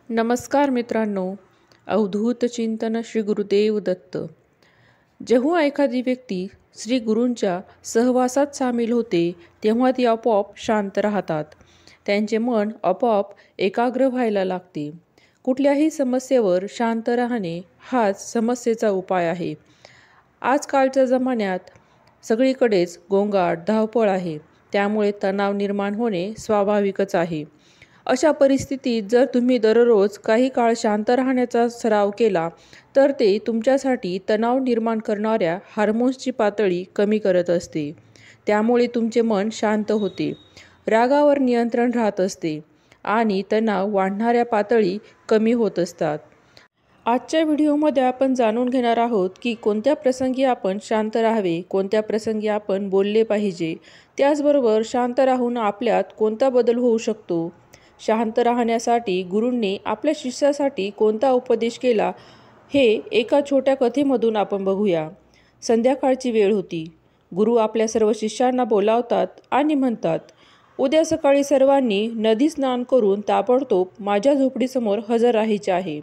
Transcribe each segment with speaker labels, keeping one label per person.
Speaker 1: नमस्कार मित्रांनो. अवधूत चिंतन श्री गुरुदेव दत्त. जेव्हा एखादी व्यक्ती श्री गुरूंच्या सहवासात सामील होते तेव्हा ती आपोआप शांत राहतात. त्यांचे मन आपोआप एकाग्र व्हायला लागते. कुठल्याही समस्येवर शांत राहणे हाच समस्येचा उपाय आहे. आजकालच्या जमान्यात सगळीकडेच गोंगाट धावपळ आहे, त्यामुळे तणाव निर्माण होणे स्वाभाविकच आहे. अशा परिस्थितीत जर तुम्ही दररोज काही काळ शांत राहण्याचा सराव केला तर ते तुमच्यासाठी तणाव निर्माण करणाऱ्या हार्मोन्सची पातळी कमी करत असते. त्यामुळे तुमचे मन शांत होते, रागावर नियंत्रण राहत असते आणि तणाव वाढणाऱ्या पातळी कमी होत असतात. आजच्या व्हिडिओमध्ये आपण जाणून घेणार आहोत की कोणत्या प्रसंगी आपण शांत राहावे, कोणत्या प्रसंगी आपण बोलले पाहिजे, त्याचबरोबर शांत राहून आपल्यात कोणता बदल होऊ शकतो. शांत राहण्यासाठी गुरूंनी आपल्या शिष्यासाठी कोणता उपदेश केला हे एका छोट्या कथेमधून आपण बघूया. संध्याकाळची वेळ होती. गुरु आपल्या सर्व शिष्यांना बोलावतात आणि म्हणतात, उद्या सकाळी सर्वांनी नदी स्नान करून ताबडतोब माझ्या झोपडीसमोर हजर राहायचे आहे.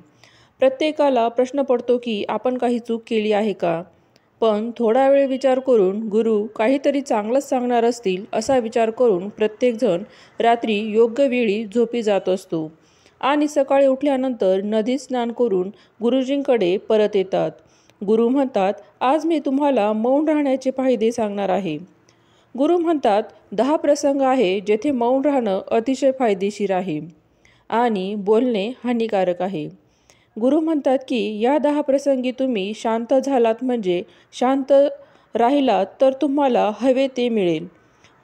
Speaker 1: प्रत्येकाला प्रश्न पडतो की आपण काही चूक केली आहे का? पण थोडा वेळ विचार करून गुरु काहीतरी चांगलंच सांगणार असतील असा विचार करून प्रत्येकजण रात्री योग्य वेळी झोपी जात असतो आणि सकाळी उठल्यानंतर नदीत स्नान करून गुरुजींकडे परत येतात. गुरु म्हणतात, आज मी तुम्हाला मौन राहण्याचे फायदे सांगणार आहे. गुरु म्हणतात, 10 प्रसंग आहे जेथे मौन राहणं अतिशय फायदेशीर आहे आणि बोलणे हानिकारक आहे. गुरु म्हणतात की या 10 प्रसंगी तुम्ही शांत झालात म्हणजे शांत राहिलात तर तुम्हाला हवे ते मिळेल.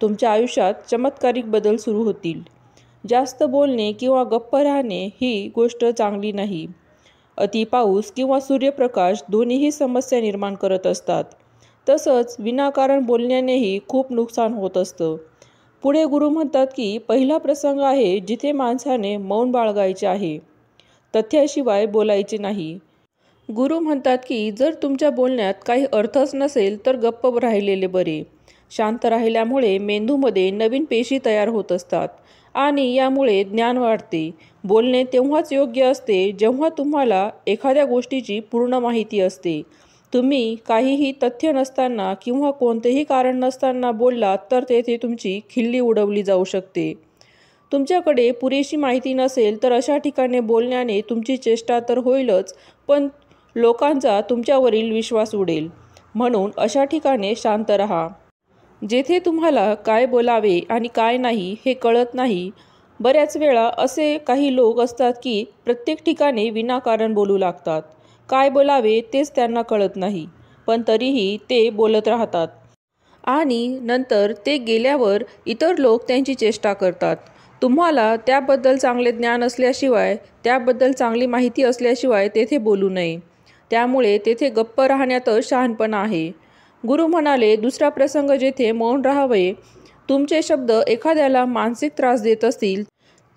Speaker 1: तुमच्या आयुष्यात चमत्कारिक बदल सुरू होतील. जास्त बोलणे किंवा गप्प राहणे ही गोष्ट चांगली नाही. अति पाऊस किंवा सूर्यप्रकाश दोन्हीही समस्या निर्माण करत असतात. तसंच विनाकारण बोलण्यानेही खूप नुकसान होत असतं. पुढे गुरु म्हणतात की पहिला प्रसंग आहे जिथे माणसाने मौन बाळगायचे आहे, तथ्याशिवाय बोलायचे नाही. गुरु म्हणतात की जर तुमच्या बोलण्यात काही अर्थच नसेल तर गप्प राहिलेले बरे. शांत राहिल्यामुळे मेंदूमध्ये नवीन पेशी तयार होत असतात आणि यामुळे ज्ञान वाढते. बोलणे तेव्हाच योग्य असते जेव्हा तुम्हाला एखाद्या गोष्टीची पूर्ण माहिती असते. तुम्ही काहीही तथ्य नसताना किंवा कोणतेही कारण नसताना बोललात तर तेथे तुमची खिल्ली उडवली जाऊ शकते. तुमच्याकडे पुरेशी माहिती नसेल तर अशा ठिकाणी बोलण्याने तुमची चेष्टा तर होईलच, पण लोकांचा तुमच्यावरील विश्वास उडेल. म्हणून अशा ठिकाणी शांत राहा जेथे तुम्हाला काय बोलावे आणि काय नाही हे कळत नाही. बऱ्याच वेळा असे काही लोक असतात की प्रत्येक ठिकाणी विनाकारण बोलू लागतात. काय बोलावे तेच त्यांना कळत नाही, पण तरीही ते बोलत राहतात आणि नंतर ते गेल्यावर इतर लोक त्यांची चेष्टा करतात. तुम्हाला त्याबद्दल चांगले ज्ञान असल्याशिवाय, त्याबद्दल चांगली माहिती असल्याशिवाय तेथे बोलू नये. त्यामुळे तेथे गप्प राहण्यातच शहाणपणा आहे. गुरु म्हणाले, दुसरा प्रसंग जेथे मौन राहावे. तुमचे शब्द एखाद्याला मानसिक त्रास देत असतील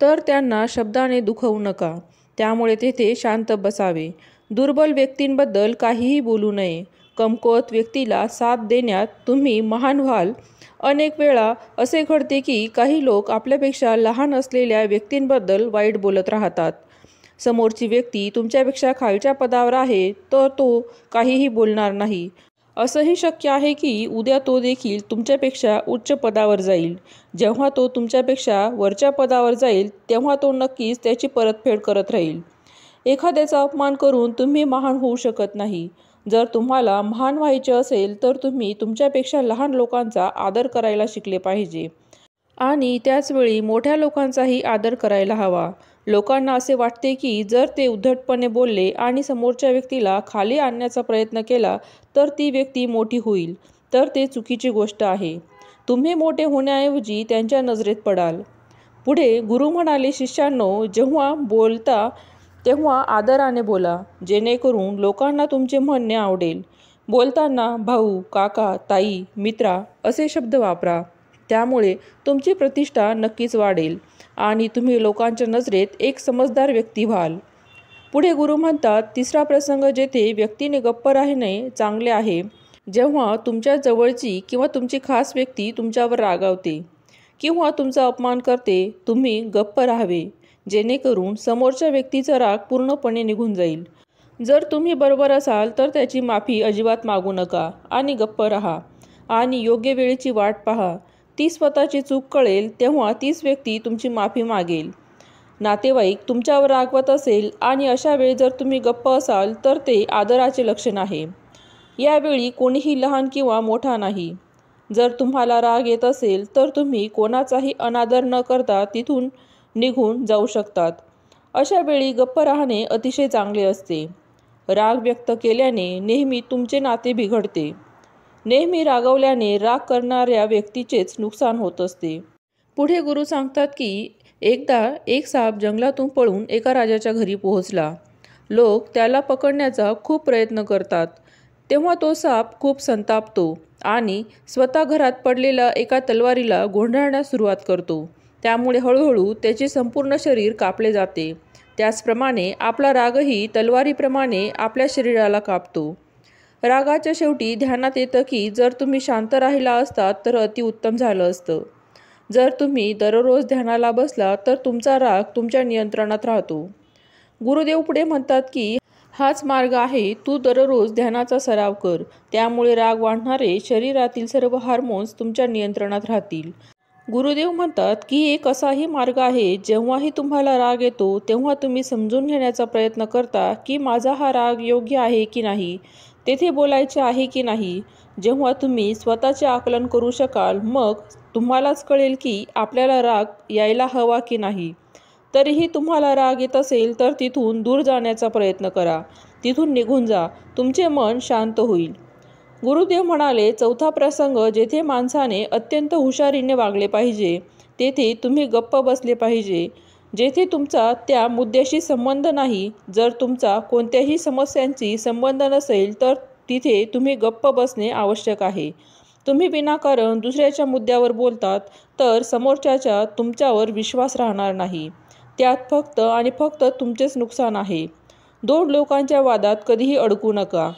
Speaker 1: तर त्यांना शब्दाने दुखवू नका. त्यामुळे तेथे शांत बसावे. दुर्बल व्यक्तींबद्दल काहीही बोलू नये. कमकुवत व्यक्तीला साथ देण्यात तुम्ही महान व्हाल. अनेक वेळा असे घडते की काही लोक आपल्यापेक्षा लहान असलेल्या व्यक्तींबद्दल वाईट बोलत राहतात. समोरची व्यक्ती तुमच्यापेक्षा खालच्या पदावर आहे तर तो काहीही बोलणार नाही. असंही शक्य आहे की उद्या तो देखील तुमच्यापेक्षा उच्च पदावर जाईल. जेव्हा तो तुमच्यापेक्षा वरच्या पदावर जाईल तेव्हा तो नक्कीच त्याची परतफेड करत राहील. एखाद्याचा अपमान करून तुम्ही महान होऊ शकत नाही. जर तुम्हाला महान व्हायचे असेल तर तुम्ही तुमच्यापेक्षा लहान लोकांचा आदर करायला शिकले पाहिजे आणि त्याचवेळी मोठ्या लोकांचाही आदर करायला हवा. लोकांना असे वाटते की जर ते उद्धटपणे बोलले आणि समोरच्या व्यक्तीला खाली आणण्याचा प्रयत्न केला तर ती व्यक्ती मोठी होईल, तर ते चुकीची गोष्ट आहे. तुम्ही मोठे होण्याऐवजी त्यांच्या नजरेत पडाल. पुढे गुरु म्हणाले, शिष्यांनो, जेव्हा बोलता तेव्हा आदराने बोला जेणेकरून लोकांना तुमचे म्हणणे आवडेल. बोलताना भाऊ, काका, ताई, मित्रा असे शब्द वापरा. त्यामुळे तुमची प्रतिष्ठा नक्कीच वाढेल आणि तुम्ही लोकांच्या नजरेत एक समजदार व्यक्ती व्हाल. पुढे गुरु म्हणतात, तिसरा प्रसंग जेथे व्यक्तीने गप्प राहणे चांगले आहे. जेव्हा तुमच्या जवळची किंवा तुमची खास व्यक्ती तुमच्यावर रागावते किंवा तुमचा अपमान करते, तुम्ही गप्प राहावे. जेणेकरून समोरच्या व्यक्तीचा राग पूर्णपणे निघून जाईल. जर तुम्ही बरोबर असाल तर त्याची माफी अजिबात मागू नका आणि गप्प राहा आणि योग्य वेळेची वाट पहा. ती स्वतःची चूक कळेल तेव्हा तीच व्यक्ती तुमची माफी मागेल. नातेवाईक तुमच्यावर रागवत असेल आणि अशा वेळी जर तुम्ही गप्प असाल तर ते आदराचे लक्षण आहे. यावेळी कोणीही लहान किंवा मोठा नाही. जर तुम्हाला राग येत असेल तर तुम्ही कोणाचाही अनादर न करता तिथून निघून जाऊ शकतात. अशा वेळी गप्प राहणे अतिशय चांगले असते. राग व्यक्त केल्याने नेहमी तुमचे नाते बिघडते. नेहमी रागवल्याने राग करणाऱ्या व्यक्तीचेच नुकसान होत असते. पुढे गुरु सांगतात की एकदा एक साप जंगलातून पळून एका राजाच्या घरी पोहोचला. लोक त्याला पकडण्याचा खूप प्रयत्न करतात. तेव्हा तो साप खूप संतापतो आणि स्वतः घरात पडलेल्या एका तलवारीला गुंडाळण्यास सुरुवात करतो. त्यामुळे हळूहळू त्याचे संपूर्ण शरीर कापले जाते. त्याचप्रमाणे आपला रागही तलवारीप्रमाणे आपल्या शरीराला कापतो. रागाच्या शेवटी ध्यानात येतं की जर तुम्ही शांत राहिला असतात तर अतिउत्तम झालं असतं. जर तुम्ही दररोज ध्यानाला बसला तर तुमचा राग तुमच्या नियंत्रणात राहतो. गुरुदेव पुढे म्हणतात की हाच मार्ग आहे. तू दररोज ध्यानाचा सराव कर. त्यामुळे राग वाढणारे शरीरातील सर्व हार्मोन्स तुमच्या नियंत्रणात राहतील. गुरुदेव म्हणतात की एक असाही मार्ग आहे, जेव्हाही तुम्हाला राग येतो तेव्हा तुम्ही समजून घेण्याचा प्रयत्न करता की माझा हा राग योग्य आहे की नाही, तेथे बोलायचे आहे की नाही. जेव्हा तुम्ही स्वतःचे आकलन करू शकाल मग तुम्हालाच कळेल की आपल्याला राग यायला हवा की नाही. तरीही तुम्हाला राग येत असेल तर तिथून दूर जाण्याचा प्रयत्न करा. तिथून निघून जा. तुमचे मन शांत होईल. गुरुदेव म्हणाले, चौथा प्रसंग, जेथे माणसाने अत्यंत हुशारीने वागले पाहिजे तेथे तुम्ही गप्प बसले पाहिजे. जेथे तुमचा त्या मुद्द्याशी संबंध नाही, जर तुमचा कोणत्याही समस्यांशी संबंध नसेल तर तिथे तुम्ही गप्प बसणे आवश्यक आहे. तुम्ही विनाकारण दुसऱ्याच्या मुद्द्यावर बोलतात तर समोरच्याचा तुमच्यावर विश्वास राहणार नाही. त्यात फक्त आणि फक्त तुमचेच नुकसान आहे. दोन लोकांच्या वादात कधीही अडकू नका.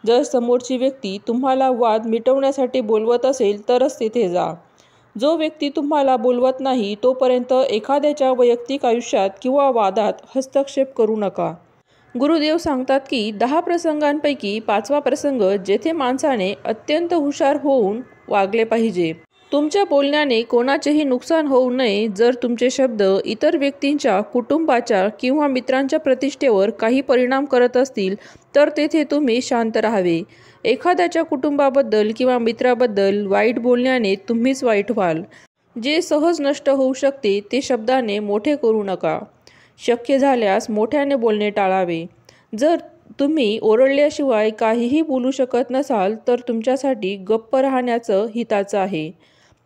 Speaker 1: जर समोरची व्यक्ती तुम्हाला वाद मिटवण्यासाठी बोलवत असेल तरच तेथे जा. जो व्यक्ती तुम्हाला बोलवत नाही तोपर्यंत एखाद्याच्या वैयक्तिक आयुष्यात किंवा वादात हस्तक्षेप करू नका. गुरुदेव सांगतात की 10 प्रसंगांपैकी 5वा प्रसंग, जेथे माणसाने अत्यंत हुशार होऊन वागले पाहिजे. तुमच्या बोलण्याने कोणाचेही नुकसान होऊ नये. जर तुमचे शब्द इतर व्यक्तींच्या, कुटुंबाच्या किंवा मित्रांच्या प्रतिष्ठेवर काही परिणाम करत असतील तर तेथे तुम्ही शांत राहावे. एखाद्याच्या कुटुंबाबद्दल किंवा मित्राबद्दल वाईट बोलण्याने तुम्हीच वाईट व्हाल. जे सहज नष्ट होऊ शकते ते शब्दाने मोठे करू नका. शक्य झाल्यास मोठ्याने बोलणे टाळावे. जर तुम्ही ओरडल्याशिवाय काहीही बोलू शकत नसाल तर तुमच्यासाठी गप्प राहण्याचं हिताचं आहे.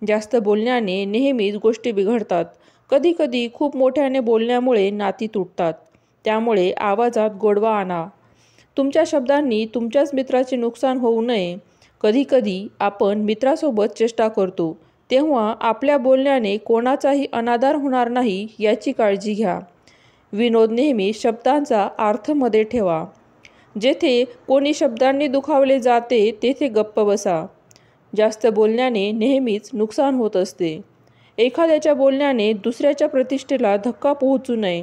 Speaker 1: जास्त बोलण्याने नेहमीच गोष्टी बिघडतात. कधीकधी खूप मोठ्याने बोलण्यामुळे नाती तुटतात. त्यामुळे आवाजात गोडवा आणा. तुमच्या शब्दांनी तुमच्याच मित्राचे नुकसान होऊ नये. कधीकधी आपण मित्रासोबत चेष्टा करतो तेव्हा आपल्या बोलण्याने कोणाचाही अनादर होणार नाही याची काळजी घ्या. विनोद नेहमी शब्दांचा अर्थ मध्ये ठेवा. जेथे कोणी शब्दांनी दुखावले जाते तेथे गप्प बसा. जास्त बोलण्याने नेहमीच नुकसान होत असते. एखाद्याच्या बोलण्याने दुसऱ्याच्या प्रतिष्ठेला धक्का पोहोचू नये.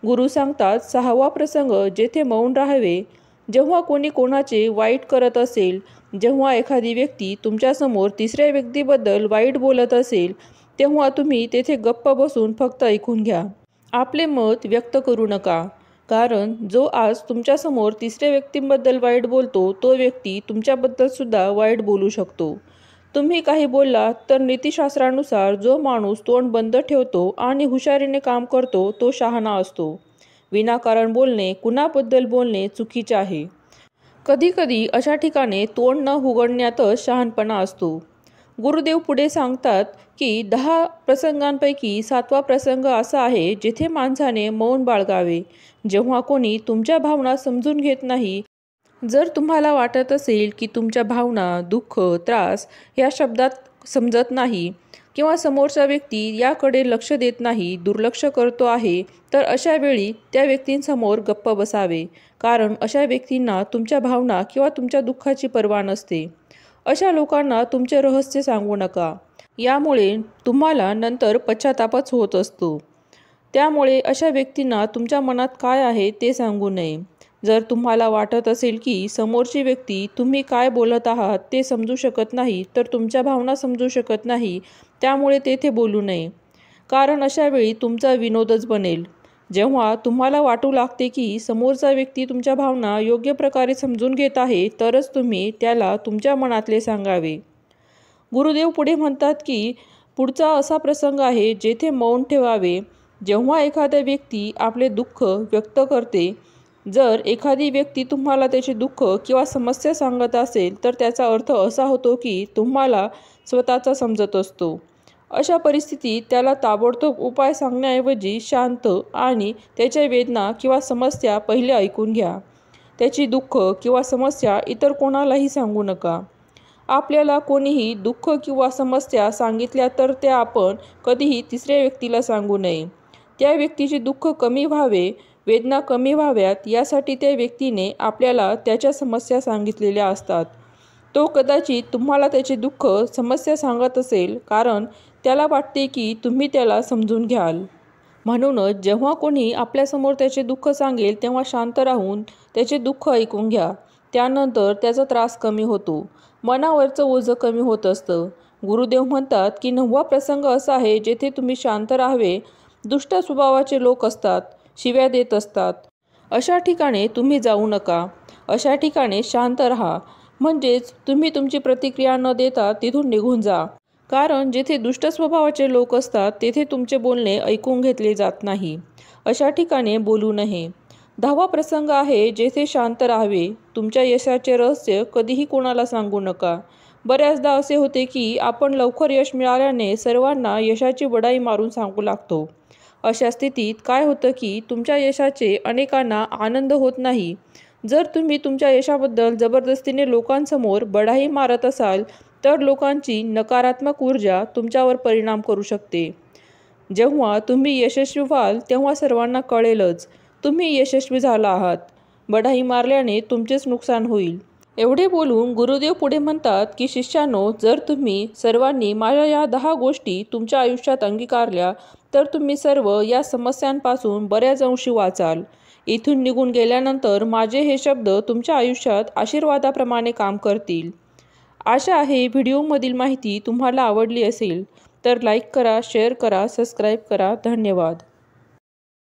Speaker 1: गुरु सांगतात 6वा प्रसंग, जेथे मौन राहावे. जेव्हा कोणी कोणाचे वाईट करत असेल, जेव्हा एखादी व्यक्ती तुमच्यासमोर तिसऱ्या व्यक्तीबद्दल वाईट बोलत असेल तेव्हा तुम्ही तेथे गप्प बसून फक्त ऐकून घ्या. आपले मत व्यक्त करू नका. कारण जो आज तुमच्यासमोर तिसऱ्या व्यक्तींबद्दल वाईट बोलतो तो व्यक्ती तुमच्याबद्दल सुद्धा वाईट बोलू शकतो. तुम्ही काही बोललात तर नीतिशास्त्रानुसार जो माणूस तोंड बंद ठेवतो आणि हुशारीने काम करतो तो शहाणा असतो. विनाकारण बोलणे, कुणाबद्दल बोलणे चुकीचे आहे. कधीकधी अशा ठिकाणी तोंड न उघडण्यातच शहाणपणा असतो. गुरुदेव पुढे सांगतात की 10 प्रसंगांपैकी 7वा प्रसंग असा आहे, जेथे माणसाने मौन बाळगावे. जेव्हा कोणी तुमच्या भावना समजून घेत नाही, जर तुम्हाला वाटत असेल की तुमच्या भावना, दुःख, त्रास या शब्दात समजत नाही किंवा समोरचा व्यक्ती याकडे लक्ष देत नाही, दुर्लक्ष करतो आहे, तर अशा वेळी त्या व्यक्तींसमोर गप्प बसावे. कारण अशा व्यक्तींना तुमच्या भावना किंवा तुमच्या दुःखाची पर्वा नसते. अशा लोकांना तुमचे रहस्य सांगू नका. यामुळे तुम्हाला नंतर पश्चातापच होत असतो. त्यामुळे अशा व्यक्तींना तुमच्या मनात काय आहे ते सांगू नये. जर तुम्हाला वाटत असेल की समोरची व्यक्ती तुम्ही काय बोलत आहात ते समजू शकत नाही, तर तुमच्या भावना समजू शकत नाही, त्यामुळे तेथे बोलू नये. कारण अशा वेळी तुमचा विनोदच बनेल. जेव्हा तुम्हाला वाटू लागते की समोरचा व्यक्ती तुमच्या भावना योग्य प्रकारे समजून घेत आहे, तरच तुम्ही त्याला तुमच्या मनातले सांगावे. गुरुदेव पुढे म्हणतात की पुढचा असा प्रसंग आहे जेथे मौन ठेवावे. जेव्हा एखादा व्यक्ती आपले दुःख व्यक्त करते, जर एखादी व्यक्ती तुम्हाला त्याचे दुःख किंवा समस्या सांगत असेल, तर त्याचा अर्थ असा होतो की तुम्हाला स्वतःचा समजत असतो. अशा परिस्थितीत त्याला ताबडतोब उपाय सांगण्याऐवजी शांत आणि त्याच्या वेदना किंवा समस्या पहिले ऐकून घ्या. त्याची दुःख किंवा समस्या इतर कोणालाही सांगू नका. आपल्याला कोणीही दुःख किंवा समस्या सांगितल्या तर त्या आपण कधीही तिसऱ्या व्यक्तीला सांगू नये. त्या व्यक्तीचे दुःख कमी व्हावे, वेदना कमी व्हाव्यात यासाठी त्या व्यक्तीने आपल्याला त्याच्या समस्या सांगितलेल्या असतात. तो कदाचित तुम्हाला त्याचे दुःख, समस्या सांगत असेल कारण त्याला वाटते की तुम्ही त्याला समजून घ्याल. म्हणूनच जेव्हा कोणी आपल्यासमोर त्याचे दुःख सांगेल तेव्हा शांत राहून त्याचे दुःख ऐकून घ्या. त्यानंतर त्याचा त्रास कमी होतो, मनावरचं ओझं कमी होत असतं. गुरुदेव म्हणतात की 9वा प्रसंग असा आहे जेथे तुम्ही शांत राहावे. दुष्ट स्वभावाचे लोक असतात, शिव्या देत असतात. अशा ठिकाणी तुम्ही जाऊ नका. अशा ठिकाणी शांत राहा. म्हणजेच तुम्ही तुमची प्रतिक्रिया न देता तिथून निघून जा. कारण जेथे दुष्ट स्वभावाचे लोक असतात तेथे तुमचे बोलणे ऐकून घेतले जात नाही. अशा ठिकाणी बोलू नये. 10वा प्रसंग आहे जेथे शांत राहावे. तुमच्या यशाचे रहस्य कधीही कोणाला सांगू नका. बऱ्याचदा असे होते की आपण लवकर यश मिळाल्याने सर्वांना यशाची बढाई मारून सांगू लागतो. अशा स्थितीत काय होतं की तुमच्या यशाचे अनेकांना आनंद होत नाही. जर तुम्ही तुमच्या यशाबद्दल जबरदस्तीने लोकांसमोर बढाई मारत असाल तर लोकांची नकारात्मक ऊर्जा तुमच्यावर परिणाम करू शकते. जेव्हा तुम्ही यशस्वी व्हाल तेव्हा सर्वांना कळेलच तुम्ही यशस्वी झाला आहात. बढाई मारल्याने तुमचेच नुकसान होईल. एवढे बोलून गुरुदेव पुढे म्हणतात की शिष्यानो, जर तुम्ही सर्वांनी माझ्या या 10 गोष्टी तुमच्या आयुष्यात अंगीकारल्या तर तुम्ही सर्व या समस्यांपासून बऱ्याच अंशी वाचाल. इथून निघून गेल्यानंतर माझे हे शब्द तुमच्या आयुष्यात आशीर्वादाप्रमाणे काम करतील. आशा आहे व्हिडिओमधील माहिती तुम्हाला आवडली असेल तर लाईक करा, शेअर करा, सबस्क्राईब करा. धन्यवाद.